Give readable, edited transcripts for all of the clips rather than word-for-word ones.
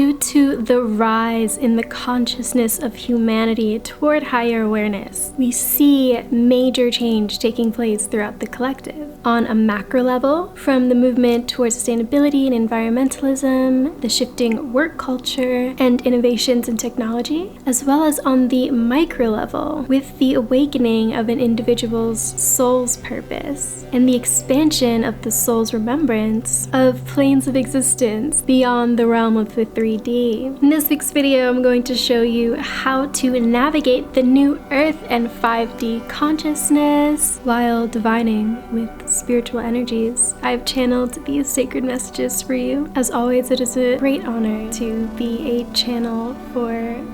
due to the rise in the consciousness of humanity toward higher awareness, we see major change taking place throughout the collective. On a macro level, from the movement towards sustainability and environmentalism, the shifting work culture, and innovations in technology, as well as on the micro level, with the awakening of an individual's soul's purpose, and the expansion of the soul's remembrance of planes of existence beyond the realm of the 3D. In this week's video, I'm going to show you how to navigate the new Earth and 5D consciousness while divining with spiritual energies. I've channeled these sacred messages for you. As always, it is a great honor to be a channel for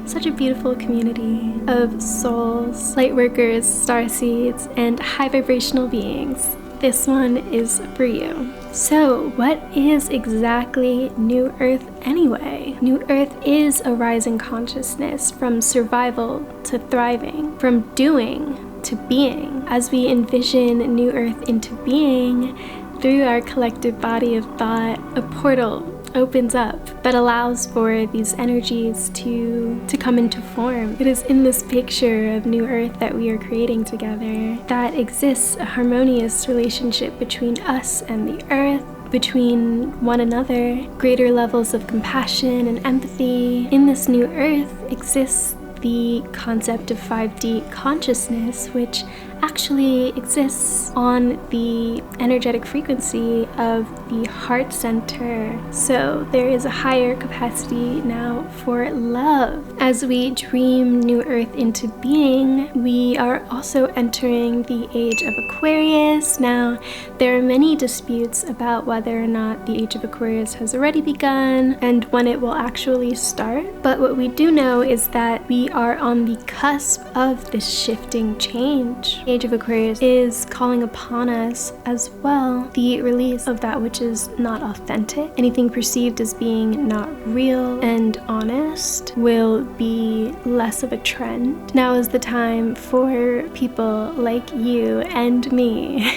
such a beautiful community of souls, lightworkers, starseeds, and high vibrational beings. This one is for you. So, what is exactly New Earth anyway? New Earth is a rising consciousness from survival to thriving, from doing to being. As we envision New Earth into being, through our collective body of thought, a portal opens up that allows for these energies to come into form. It is in this picture of New Earth that we are creating together that exists a harmonious relationship between us and the Earth, between one another, greater levels of compassion and empathy. In this New Earth exists the concept of 5D consciousness, which actually exists on the energetic frequency of the heart center. So there is a higher capacity now for love. As we dream New Earth into being, we are also entering the age of Aquarius. Now, there are many disputes about whether or not the age of Aquarius has already begun and when it will actually start. But what we do know is that we are on the cusp of this shifting change. The age of Aquarius is calling upon us as well the release of that which is not authentic. Anything perceived as being not real and honest will be less of a trend. Now is the time for people like you and me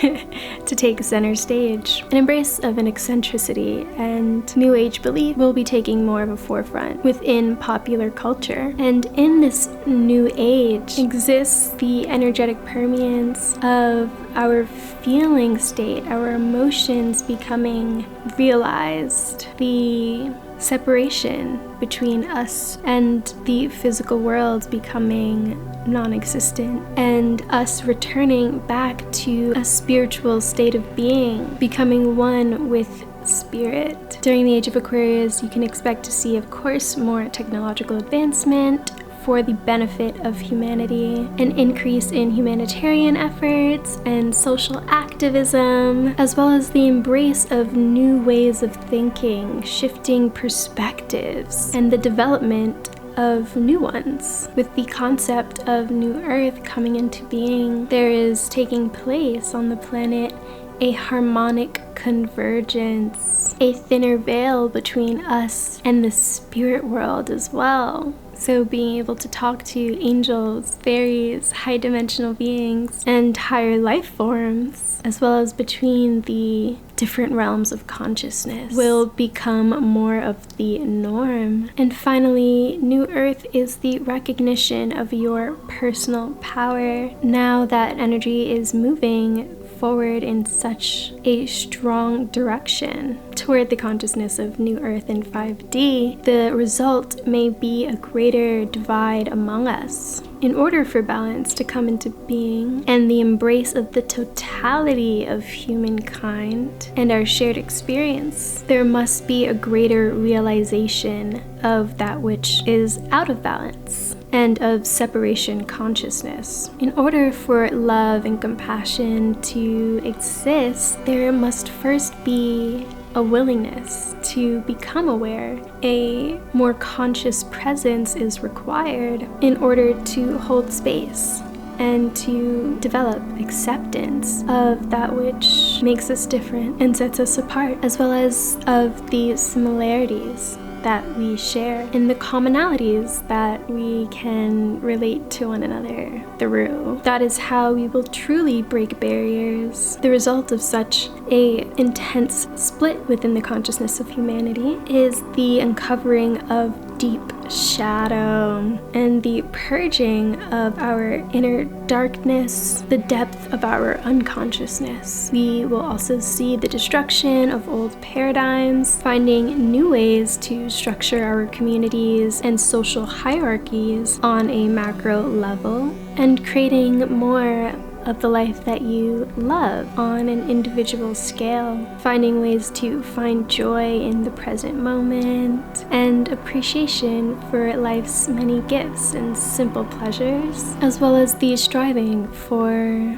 to take center stage. An embrace of an eccentricity and New Age belief will be taking more of a forefront within popular culture. And in this new age exists the energetic permeance of our feeling state, our emotions becoming realized, the separation between us and the physical world becoming non-existent, and us returning back to a spiritual state of being, becoming one with spirit. During the age of Aquarius, you can expect to see, of course, more technological advancement for the benefit of humanity, an increase in humanitarian efforts and social activism, as well as the embrace of new ways of thinking, shifting perspectives, and the development of new ones. With the concept of New Earth coming into being, there is taking place on the planet a harmonic convergence, a thinner veil between us and the spirit world as well. So being able to talk to angels, fairies, high dimensional beings, and higher life forms, as well as between the different realms of consciousness, will become more of the norm. And finally, New Earth is the recognition of your personal power. Now that energy is moving forward in such a strong direction toward the consciousness of New Earth and 5D, the result may be a greater divide among us. In order for balance to come into being and the embrace of the totality of humankind and our shared experience, there must be a greater realization of that which is out of balance and of separation consciousness. In order for love and compassion to exist, there must first be a willingness to become aware. A more conscious presence is required in order to hold space and to develop acceptance of that which makes us different and sets us apart, as well as of the similarities that we share and the commonalities that we can relate to one another through. That is how we will truly break barriers. The result of such a intense split within the consciousness of humanity is the uncovering of deep shadow and the purging of our inner darkness, the depth of our unconsciousness. We will also see the destruction of old paradigms, finding new ways to structure our communities and social hierarchies on a macro level, and creating more of the life that you love on an individual scale, finding ways to find joy in the present moment and appreciation for life's many gifts and simple pleasures, as well as the striving for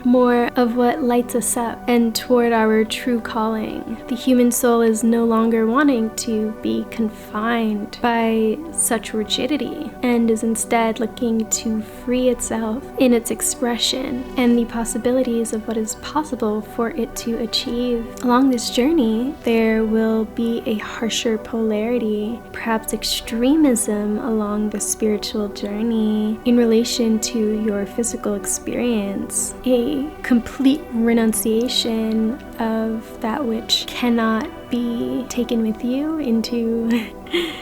more of what lights us up and toward our true calling. The human soul is no longer wanting to be confined by such rigidity and is instead looking to free itself in its expression and the possibilities of what is possible for it to achieve. Along this journey, there will be a harsher polarity, perhaps extremism along the spiritual journey in relation to your physical experience, a complete renunciation of that which cannot be taken with you into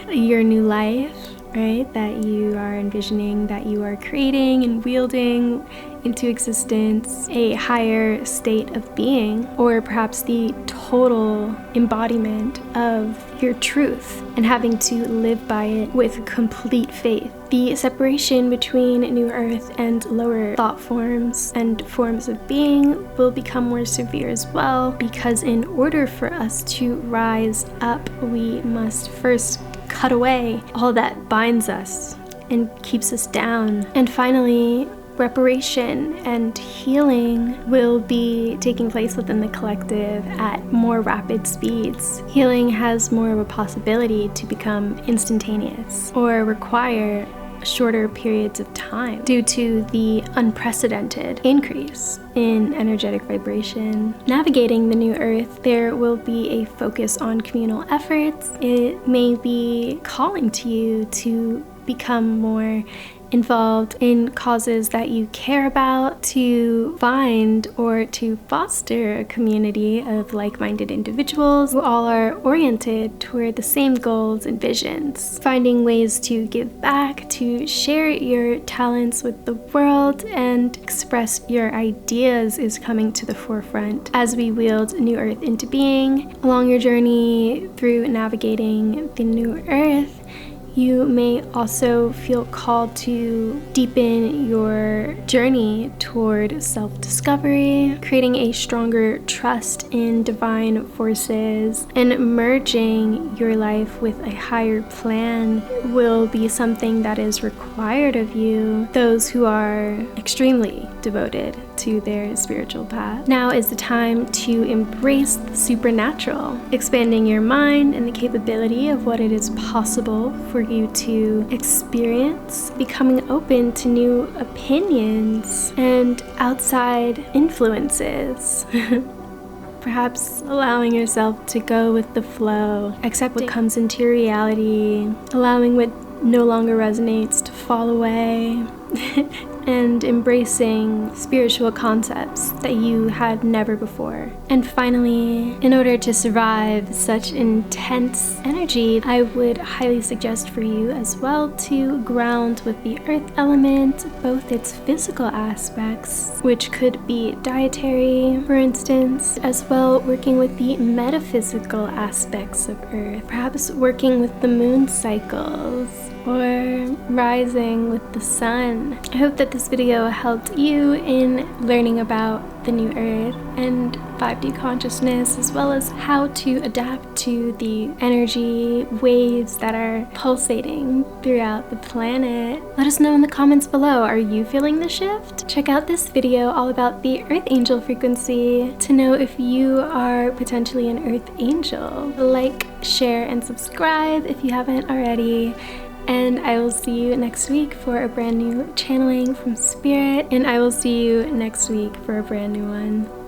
your new life, right? That you are envisioning, that you are creating and wielding into existence, a higher state of being, or perhaps the total embodiment of your truth and having to live by it with complete faith. The separation between New Earth and lower thought forms and forms of being will become more severe as well, because in order for us to rise up, we must first cut away all that binds us and keeps us down. And finally, reparation and healing will be taking place within the collective at more rapid speeds. Healing has more of a possibility to become instantaneous or require shorter periods of time due to the unprecedented increase in energetic vibration. Navigating the new earth, there will be a focus on communal efforts. It may be calling to you to become more involved in causes that you care about, to find or to foster a community of like-minded individuals who all are oriented toward the same goals and visions. Finding ways to give back, to share your talents with the world, and express your ideas is coming to the forefront as we wield New Earth into being. Along your journey through navigating the New Earth, you may also feel called to deepen your journey toward self-discovery, creating a stronger trust in divine forces, and merging your life with a higher plan will be something that is required of you, those who are extremely devoted to their spiritual path. Now is the time to embrace the supernatural, expanding your mind and the capability of what it is possible for you to experience, becoming open to new opinions and outside influences. Perhaps allowing yourself to go with the flow, accept what comes into your reality, allowing what no longer resonates to fall away, and embracing spiritual concepts that you had never before. And finally, in order to survive such intense energy, I would highly suggest for you as well to ground with the earth element, both its physical aspects, which could be dietary, for instance, as well working with the metaphysical aspects of earth, perhaps working with the moon cycles, or rising with the sun. I hope that this video helped you in learning about the new earth and 5D consciousness, as well as how to adapt to the energy waves that are pulsating throughout the planet. Let us know in the comments below, are you feeling the shift? Check out this video all about the earth angel frequency to know if you are potentially an earth angel. Like, share, and subscribe if you haven't already. And I will see you next week for a brand new channeling from Spirit. And I will see you next week for a brand new one.